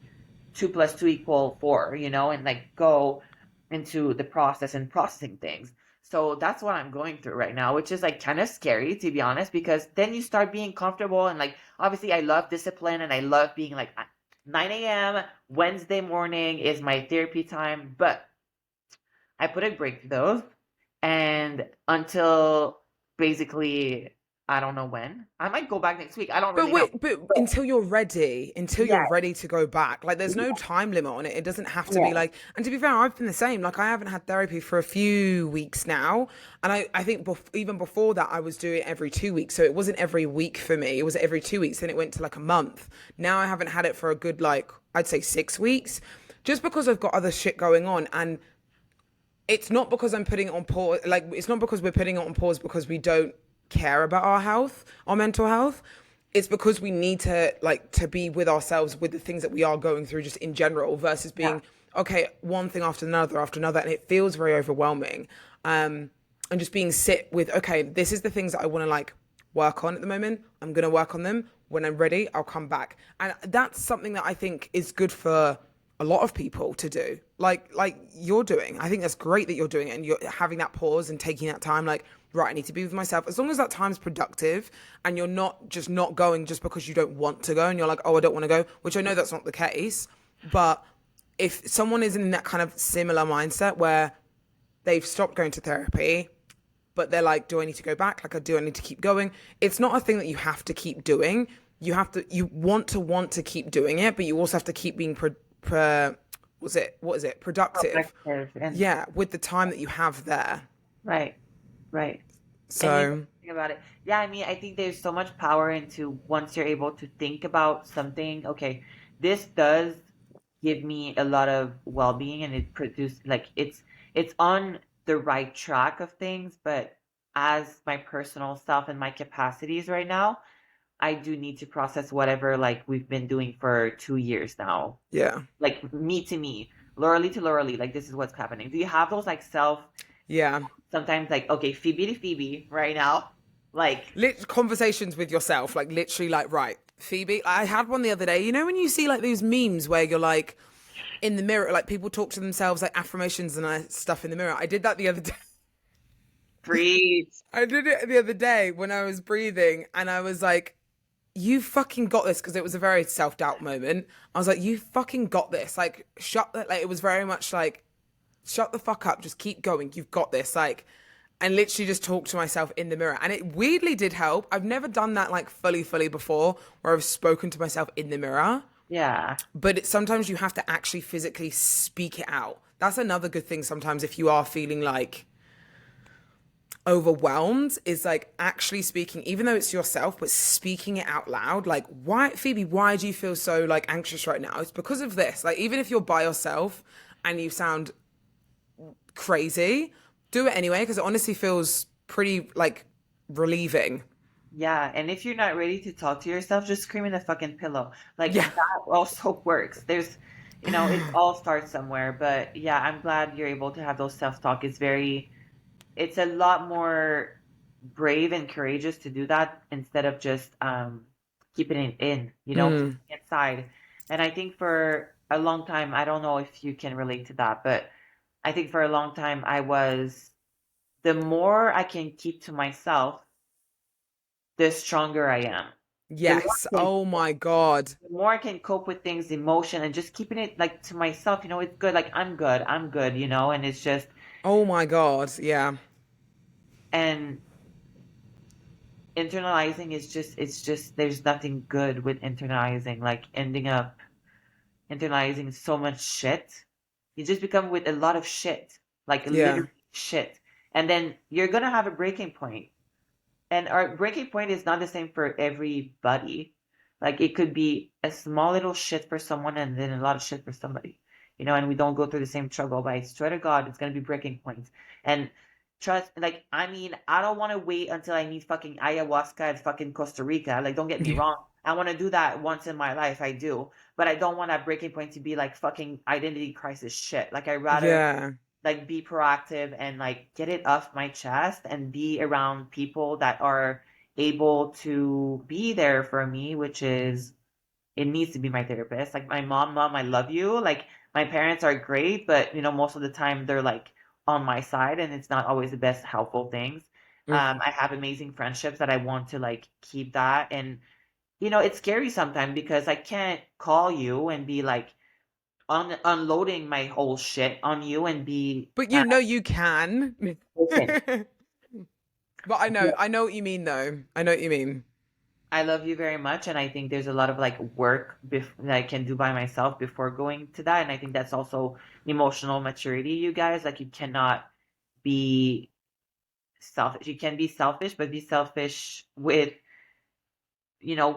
2 + 2 = 4, and like go into the process and processing things. So that's what I'm going through right now, which is like kind of scary to be honest, because then you start being comfortable and like obviously I love discipline and I love being like 9 a.m. Wednesday morning is my therapy time, but I put a break to those and until basically I don't know when. I might go back next week. I don't But really know. wait, but But until you're yeah, ready to go back, like there's no yeah, time limit on it. It doesn't have to be yeah. like, and to be fair, I've been the same. Like I haven't had therapy for a few weeks now. And I think even before that, I was doing it every 2 weeks. So it wasn't every week for me. It was every 2 weeks. Then it went to like a month. Now I haven't had it for a good, like, I'd say 6 weeks just because I've got other shit going on. And it's not because I'm putting it on pause. Like, it's not because we're putting it on pause because we don't care about our health, our mental health. It's because we need to like to be with ourselves with the things that we are going through just in general versus Yeah. being okay one thing after another, and it feels very overwhelming. And just being sit with okay, this is the things that I want to like work on at the moment. I'm gonna work on them. When I'm ready, I'll come back. And that's something that I think is good for a lot of people to do. Like you're doing. I think that's great that you're doing it and you're having that pause and taking that time like, right, I need to be with myself. As long as that time's productive and you're not going just because you don't want to go and you're like, oh, I don't want to go, which I know that's not the case. But if someone is in that kind of similar mindset where they've stopped going to therapy, but they're like, do I need to go back? Like, do I need to keep going? It's not a thing that you have to keep doing. You want to keep doing it, but you also have to keep being, what is it? Productive. Perspective and Yeah, with the time that you have there. right, right. And So, think about it. Yeah, I mean, I think there's so much power into once you're able to think about something, okay, this does give me a lot of well-being and it produce like it's on the right track of things, but as my personal self and my capacities right now, I do need to process whatever like we've been doing for 2 years now. yeah. Like me to me, Lauralie to Lauralie, like this is what's happening. Do you have those like self Yeah. sometimes like okay, Phoebe to Phoebe right now? Like Conversations with yourself, like literally like, right, Phoebe, I had one the other day. You know when you see like those memes where you're like in the mirror, like people talk to themselves like affirmations and stuff in the mirror. I did that the other day. breathe. I did it the other day when I was breathing and I was like, you fucking got this, because it was a very self-doubt moment. I was like, you fucking got this. Like, shut the, like, it was very much like, shut the fuck up, just keep going, you've got this. Like, and literally just talk to myself in the mirror. And it weirdly did help. I've never done that like fully before, where I've spoken to myself in the mirror. Yeah. But sometimes you have to actually physically speak it out. That's another good thing sometimes if you are feeling like overwhelmed, is like actually speaking, even though it's yourself, but speaking it out loud. Like, why, Phoebe, why do you feel so like anxious right now? It's because of this. Like, even if you're by yourself and you sound crazy, do it anyway, because it honestly feels pretty like relieving. Yeah, and if you're not ready to talk to yourself, just scream in the fucking pillow. Like Yeah. that also works. There's, it all starts somewhere. But yeah, I'm glad you're able to have those self-talk. It's a lot more brave and courageous to do that instead of just keeping it in, keeping Mm. it inside. And I think for a long time, I don't know if you can relate to that, but I think for a long time the more I can keep to myself, the stronger I am. The more Yes. I can, Oh my God. the more I can cope with things, emotion, and just keeping it like to myself, it's good. Like I'm good, and it's just, Oh my God. Yeah. and internalizing is it's just, there's nothing good with internalizing, like ending up internalizing so much shit. You just become with a lot of shit, like Yeah. literally shit. And then you're gonna have a breaking point. And our breaking point is not the same for everybody. Like it could be a small little shit for someone and then a lot of shit for somebody. And we don't go through the same struggle, but I swear to God, it's gonna be breaking points. And trust, like, I mean, I don't want to wait until I need fucking ayahuasca at fucking Costa Rica. Like, don't get me Yeah. wrong. I want to do that once in my life. I do. But I don't want that breaking point to be like fucking identity crisis shit. Like, I rather Yeah. like be proactive and like get it off my chest and be around people that are able to be there for me, which is, it needs to be my therapist. Like my mom, I love you. Like my parents are great, but most of the time they're like on my side and it's not always the best helpful things. Mm. I have amazing friendships that I want to like keep that. And it's scary sometimes because I can't call you and be like unloading my whole shit on you and be But you know you can. listen. But I know what you mean though. I know what you mean. I love you very much, and I think there's a lot of like work that I can do by myself before going to that, and I think that's also emotional maturity, you guys. Like you cannot be selfish. You can be selfish, but be selfish with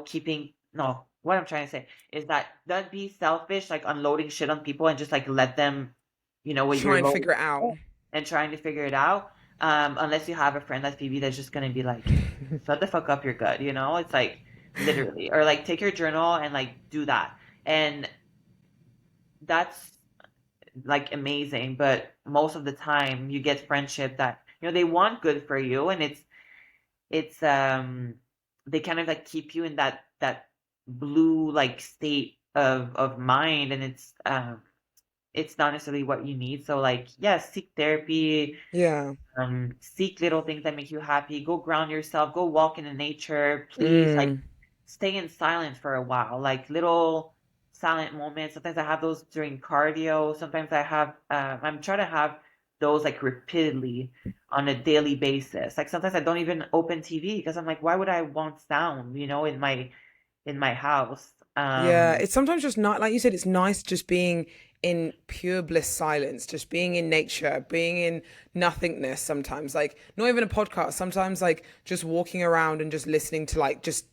keeping. No, what I'm trying to say is that don't be selfish, like unloading shit on people and just like let them, with Try your and load figure it out. and trying to figure it out. Unless you have a friend like Phoebe that's just gonna be like, shut the fuck up, you're good. It's like literally, or like take your journal and like do that, and that's like amazing. But most of the time, you get friendship that they want good for you, and it's they kind of like keep you in that blue like state of mind, and it's not necessarily what you need. So like, yes, seek therapy. Yeah. Seek little things that make you happy. Go ground yourself. Go walk in the nature. Please, like, Mm. stay in silence for a while. Like little silent moments. Sometimes I have those during cardio. Sometimes I'm trying to have those like repeatedly on a daily basis. Like sometimes I don't even open TV because I'm like, why would I want sound, in my house? Yeah, it's sometimes just not like you said, it's nice just being in pure bliss silence, just being in nature, being in nothingness sometimes. Like not even a podcast, sometimes like just walking around and just listening to like just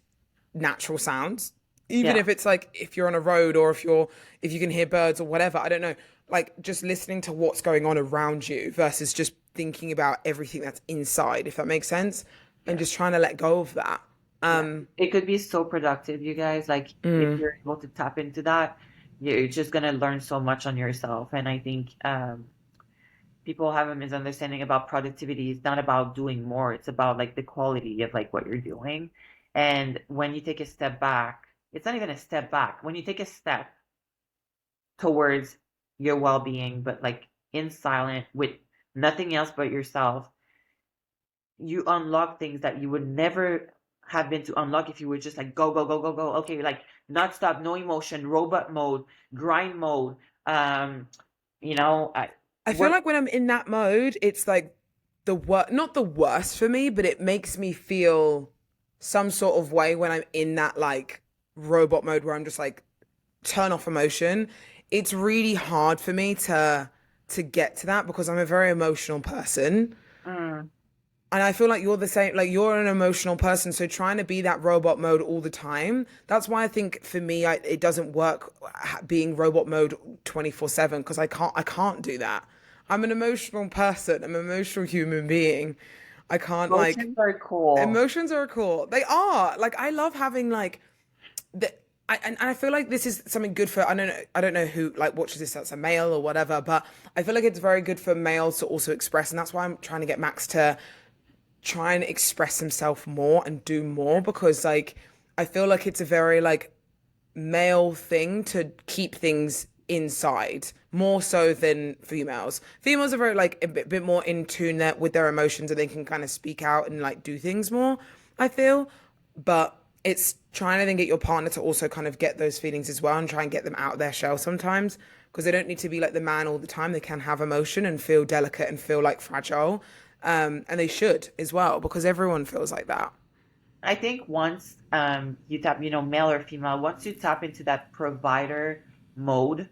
natural sounds. Even Yeah. if it's like if you're on a road or if you can hear birds or whatever, I don't know. Like just listening to what's going on around you versus just thinking about everything that's inside, if that makes sense. And Yeah. just trying to let go of that. Yeah, Um, it could be so productive, you guys. Like, if mm, you're able to tap into that, you're just gonna learn so much on yourself. And I think people have a misunderstanding about productivity. It's not about doing more, it's about like the quality of like what you're doing. And when you take a step back, it's not even a step back. When you take a step towards your well-being, but like in silent with nothing else but yourself, you unlock things that you would never have been to unlock if you were just like go go go go go, okay, like not stop, no emotion, robot mode, grind mode. um I I feel work. like when I'm in that mode, it's like not the worst for me, but it makes me feel some sort of way when I'm in that like robot mode where I'm just like turn off emotion. It's really hard for me to get to that because I'm a very emotional person. Mm. And I feel like you're the same, like you're an emotional person. So trying to be that robot mode all the time, that's why I think for me, it doesn't work being robot mode 24/7 because I can't do that. I'm an emotional person. I'm an emotional human being. I can't like, Emotions are cool. emotions are cool. They are like, I love having like, the, and I feel like this is something good for I don't know who like watches this that's a male or whatever, but I feel like it's very good for males to also express, and that's why I'm trying to get Max to try and express himself more and do more because like I feel like it's a very like male thing to keep things inside more so than females. Females are very like a bit more in tune with their emotions and they can kind of speak out and like do things more, I feel. But it's trying to then get your partner to also kind of get those feelings as well and try and get them out of their shell sometimes because they don't need to be like the man all the time. They can have emotion and feel delicate and feel like fragile. And they should as well because everyone feels like that. I think once you tap, male or female, once you tap into that provider mode,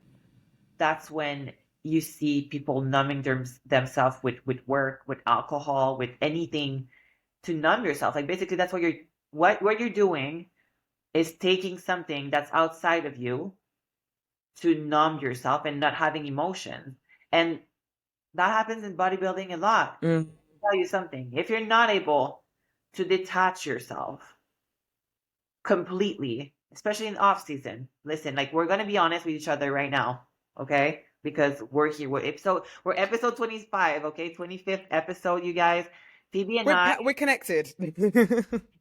that's when you see people numbing themselves with work, with alcohol, with anything to numb yourself. Like basically that's what you're doing is taking something that's outside of you to numb yourself and not having emotions. And that happens in bodybuilding a lot. Mm. I'll tell you something. If you're not able to detach yourself completely, especially in off season, listen, like we're gonna be honest with each other right now, okay? Because we're here. We're episode 25, okay? 25th episode, you guys. Phoebe and I, We're connected.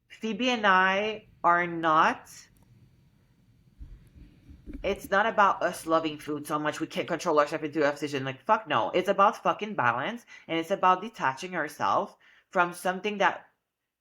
Phoebe and I are not. It's not about us loving food so much we can't control ourselves into a decision. Like fuck no. It's about fucking balance, and it's about detaching ourselves from something that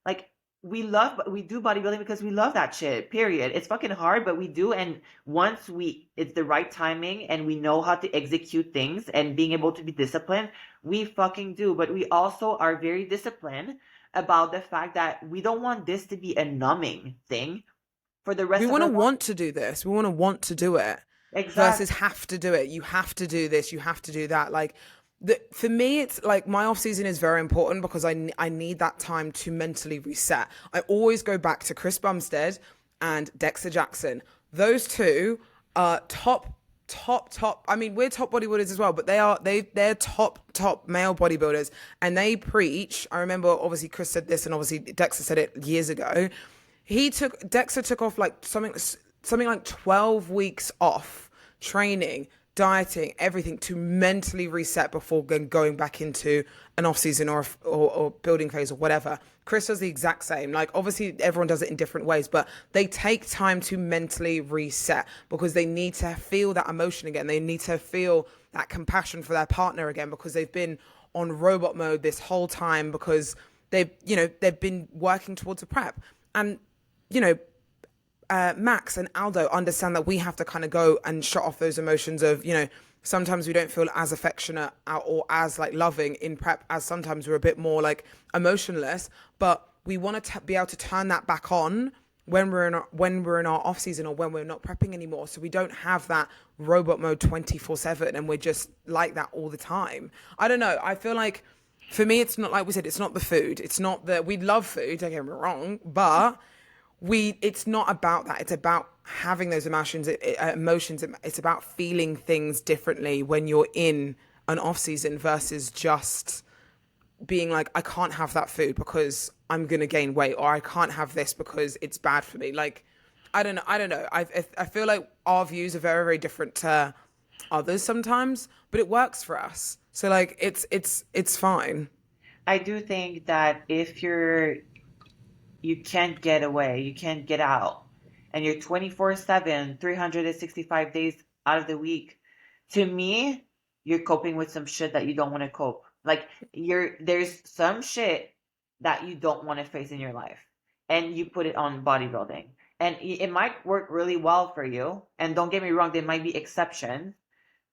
like we do bodybuilding because we love that shit. Period. It's fucking hard, but we do. And once it's the right timing and we know how to execute things and being able to be disciplined, we fucking do. But we also are very disciplined about the fact that we don't want this to be a numbing thing for the We rest of want our to life. want to do this. We want to do it versus Exactly. have to do it. You have to do this. You have to do that. Like, for me, it's like my off season is very important because I need that time to mentally reset. I always go back to Chris Bumstead and Dexter Jackson. Those two are top. I mean, we're top bodybuilders as well, but they're top male bodybuilders, and they preach. I remember obviously Chris said this, and obviously Dexter said it years ago. Dexter took off like something like 12 weeks off training, dieting, everything to mentally reset before going back into an off season or building phase or whatever. Chris does the exact same. Like obviously everyone does it in different ways, but they take time to mentally reset because they need to feel that emotion again. They need to feel that compassion for their partner again because they've been on robot mode this whole time because they've been working towards a prep. And you know, Max and Aldo understand that we have to kind of go and shut off those emotions of, sometimes we don't feel as affectionate or as like loving in prep as sometimes we're a bit more like emotionless, but we want to be able to turn that back on when we're in our off season or when we're not prepping anymore, so we don't have that robot mode 24/7 and we're just like that all the time. I don't know. I feel like for me, it's not like we said. It's not the food. It's not that we love food. Don't get me wrong, but it's not about that. It's about having those emotions. It's about feeling things differently when you're in an off season versus just being like, I can't have that food because I'm gonna gain weight, or I can't have this because it's bad for me. Like, I don't know. I feel like our views are very very different to others sometimes, but it works for us. So like, it's fine. I do think that if you can't get away, you can't get out, and you're 24/7, 365 days out of the week, to me, you're coping with some shit that you don't want to cope. Like there's some shit that you don't want to face in your life, and you put it on bodybuilding. And it might work really well for you. And don't get me wrong, there might be exceptions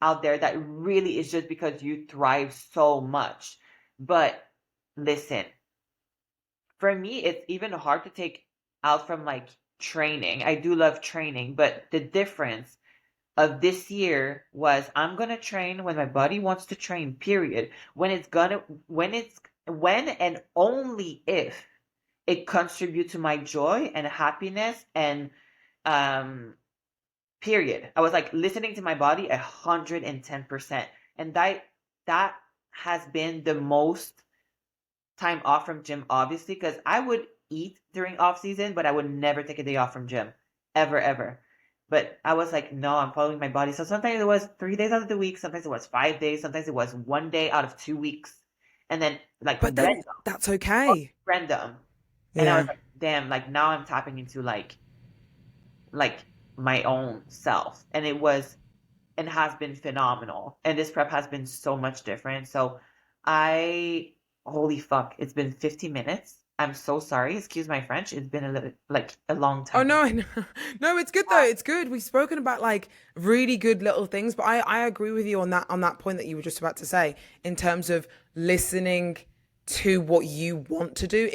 out there that really is just because you thrive so much. But listen, for me, it's even hard to take out from like training. I do love training, but the difference of this year was I'm gonna train when my body wants to train, period. When and only if it contributes to my joy and happiness and um period. I was like listening to my body 110%. And that has been the most time off from gym, obviously, because I would eat during off season, but I would never take a day off from gym. Ever, ever. But I was like, no, I'm following my body. So sometimes it was 3 days out of the week, sometimes it was 5 days, sometimes it was 1 day out of 2 weeks. And then like But then that's okay. random. And I was Yeah. like, damn, like now I'm tapping into like my own self. And it was and has been phenomenal. And this prep has been so much different. So I, holy fuck, it's been 50 minutes. I'm so sorry. Excuse my French. It's been a little, like a long Oh time. no, I know. No, it's good though. It's good. We've spoken about like really good little things, but I agree with you on that point that you were just about to say in terms of listening to what you want to do.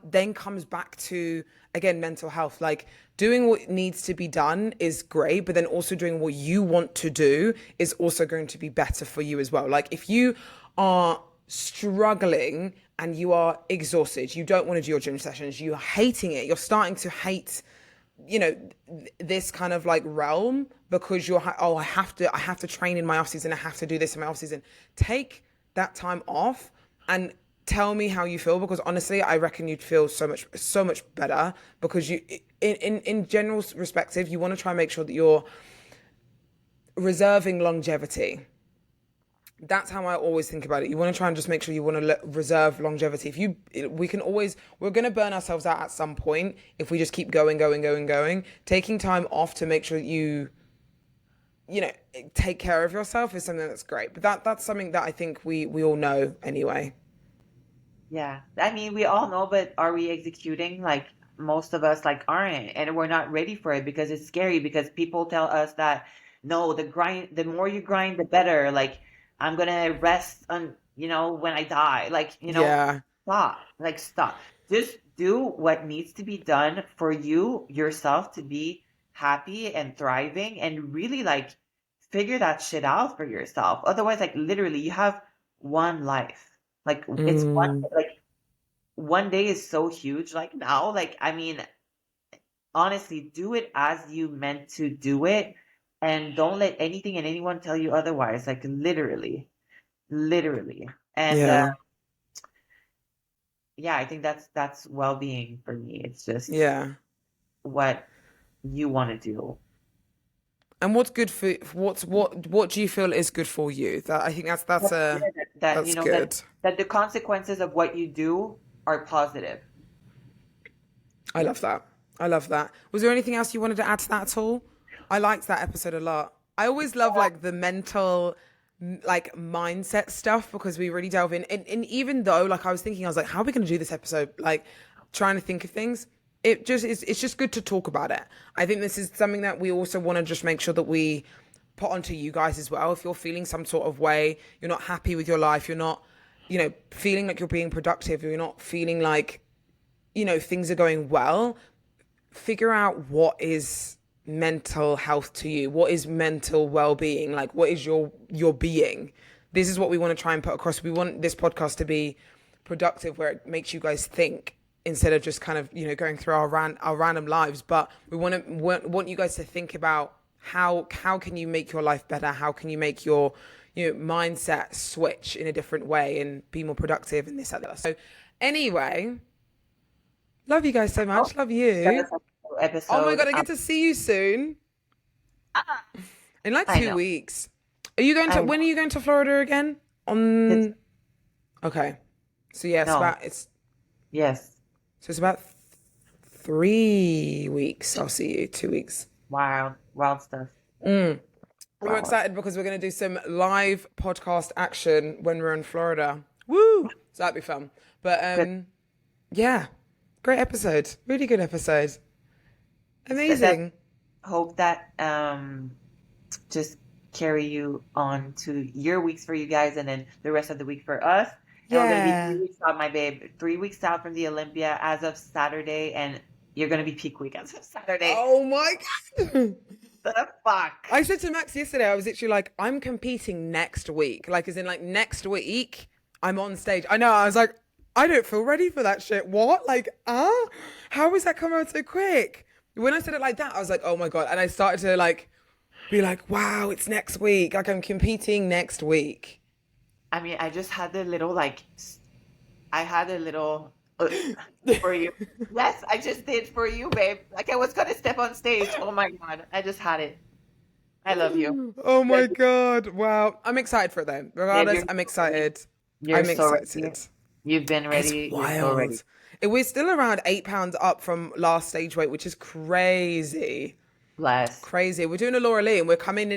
Then comes back to again mental health. Like doing what needs to be done is great, but then also doing what you want to do is also going to be better for you as well. Like if you are struggling and you are exhausted, you don't want to do your gym sessions, you're hating it, you're starting to hate, this kind of like realm because oh, I have to train in my off season, I have to do this in my off season. Take that time off and tell me how you feel, because honestly I reckon you'd feel so much better, because you in general perspective you want to try and make sure that you're reserving longevity. That's how I always think about it. You want to try and just make sure you want to reserve longevity. We're going to burn ourselves out at some point if we just keep going. Taking time off to make sure that you take care of yourself is something that's great. But that's something that I think we all know anyway. Yeah. I mean, we all know, but are we executing? Like most of us like aren't, and we're not ready for it because it's scary because people tell us that no, the more you grind, the better. Like I'm gonna rest on, when I die. Like, Yeah. stop. Like stop. Just do what needs to be done for you yourself to be happy and thriving and really like figure that shit out for yourself. Otherwise, like literally you have one life. Like it's Mm, one day is so huge like now. Like I mean, honestly, do it as you meant to do it and don't let anything and anyone tell you otherwise. Like literally. Literally. And yeah. yeah, I think that's well-being for me. It's just Yeah. what you want to do. And what's good for what do you feel is good for you? That I think That's good that that's good. that the consequences of what you do are positive. I love that. I love that. Was there anything else you wanted to add to that at all? I liked that episode a lot. I always love like the mental like mindset stuff because we really delve in. And even though like I was thinking, I was like, how are we going to do this episode? Like trying to think of things. It's just good to talk about it. I think this is something that we also want to just make sure that we put onto you guys as well. If you're feeling some sort of way, you're not happy with your life, you're not, feeling like you're being productive, you're not feeling like, things are going well, figure out what is mental health to you, what is mental well-being, like what is your being. This is what we want to try and put across. We want this podcast to be productive where it makes you guys think instead of just kind of going through our random lives, but we want you guys to think about how can you make your life better, how can you make your mindset switch in a different way and be more productive and this and that. So anyway, love you guys so Oh, much. Love that you. is a Oh my episode. God, I get to see you soon. In like I two know. weeks. Are you going I to, know. when are you going to Florida again? It's Okay. So yeah, no. Yes. it's about 3 weeks. I'll see you, 2 weeks. Wild. Wild stuff. I'm Wild. excited because we're going to do some live podcast action when we're in Florida. Woo! So that'd be fun. But Good. yeah, great episode. Really good episode. That Amazing. hope that just carry you on to your weeks for you guys and then the rest of the week for us. And we're gonna be Yeah. 3 weeks out, my babe. 3 weeks out from the Olympia as of Saturday, and you're gonna be peak week as of Saturday. Oh my God. The fuck? I said to Max yesterday, I was literally like, I'm competing next week. Like, as in, like, next week, I'm on stage. I know, I was like, I don't feel ready for that shit. What? Like, how is that coming out so quick? When I said it like that, I was like, oh my God. And I started to, like, be like, wow, it's next week. Like, I'm competing next week. I mean, I just had the little like, I had a little for you. Yes, I just did for you, babe. Like I was gonna step on stage. Oh my God, I just had it. I love you. Oh You're my God. Wow. I'm excited for it then. babe, Regardless, you're I'm so ready. excited. You're I'm so ready. excited. You've been It's ready. You're so ready. wild. We're still around £8 up from last stage weight, which is crazy. Bless. Crazy. We're doing a Lauralie and we're coming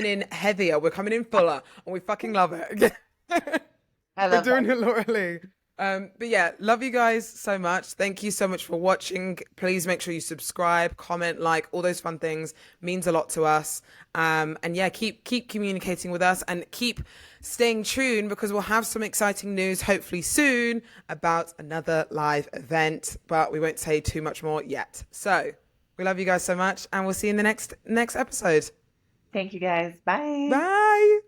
in heavier, we're coming in fuller, and we fucking love it. I We're love that. doing a Lauralie. But yeah, love you guys so much. Thank you so much for watching. Please make sure you subscribe, comment, like, all those fun things. Means a lot to us. And yeah, keep communicating with us and keep staying tuned because we'll have some exciting news hopefully soon about another live event, but we won't say too much more yet. So we love you guys so much and we'll see you in the next episode. Thank you guys. Bye. Bye.